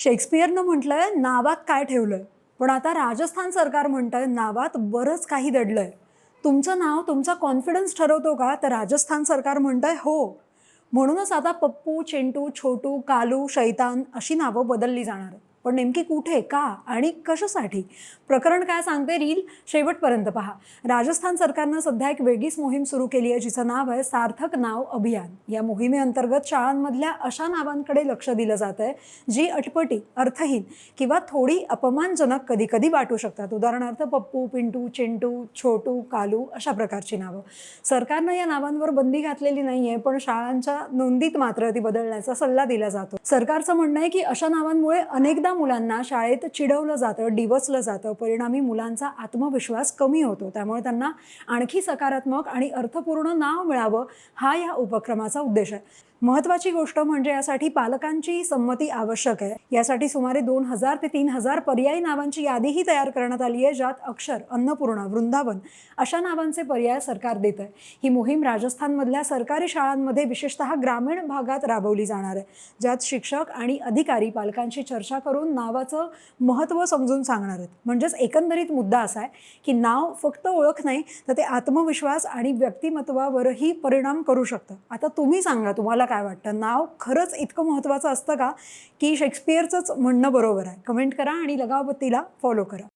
शेक्सपियरनं म्हटलंय नावात काय ठेवलंय, पण आता राजस्थान सरकार म्हणतंय नावात बरंच काही दडलंय. तुमचं नाव तुमचा कॉन्फिडन्स ठरवतो का? तर राजस्थान सरकार म्हणतंय हो. म्हणूनच आता पप्पू, चिंटू, छोटू, कालू, शैतान अशी नावं बदलली जाणार आहेत. पण नेमकी कुठे, का आणि कशासाठी? प्रकरण काय सांगते रील शेवटपर्यंत पहा. राजस्थान सरकारनं सध्या एक वेगळीच मोहीम सुरू केली आहे, जिचं नाव आहे सार्थक नाव अभियान. या मोहिमेअंतर्गत शाळांमधल्या अशा नावांकडे लक्ष दिलं जात आहे जी अटपटी, अर्थहीन किंवा थोडी अपमानजनक कधी कधी वाटू शकतात. उदाहरणार्थ पप्पू, पिंटू, चिंटू, छोटू, कालू अशा प्रकारची नावं. सरकारनं या नावांवर बंदी घातलेली नाहीये, पण शाळांच्या नोंदीत मात्र ती बदलण्याचा सल्ला दिला जातो. सरकारचं म्हणणं आहे की अशा नावांमुळे अनेकदा मुलांना शाळेत चिडवलं जातं, डिवचलं जातं. परिणामी मुलांचा आत्मविश्वास कमी होतो. त्यामुळे त्यांना आणखी सकारात्मक आणि अर्थपूर्ण नाव मिळावं, हा या उपक्रमाचा उद्देश आहे. महत्त्वाची गोष्ट म्हणजे यासाठी पालकांची संमती आवश्यक आहे. यासाठी सुमारे 2000 ते 3000 पर्यायी नावांची यादीही तयार करण्यात आली आहे, ज्यात अक्षर, अन्नपूर्णा, वृंदावन अशा नावांचे पर्याय सरकार देत आहे. ही मोहीम राजस्थानमधल्या सरकारी शाळांमध्ये विशेषतः ग्रामीण भागात राबवली जाणार आहे, ज्यात शिक्षक आणि अधिकारी पालकांशी चर्चा करून नावाचं महत्त्व समजून सांगणार आहेत. म्हणजेच एकंदरीत मुद्दा असा आहे की नाव फक्त ओळख नाही, तर ते आत्मविश्वास आणि व्यक्तिमत्वावरही परिणाम करू शकतं. आता तुम्ही सांगा, तुम्हाला काय वाटतं? नाव खरंच इतकं महत्त्वाचं असतं का, की शेक्सपियरचंच म्हणणं बरोबर आहे? कमेंट करा आणि लगावबत्तीला फॉलो करा.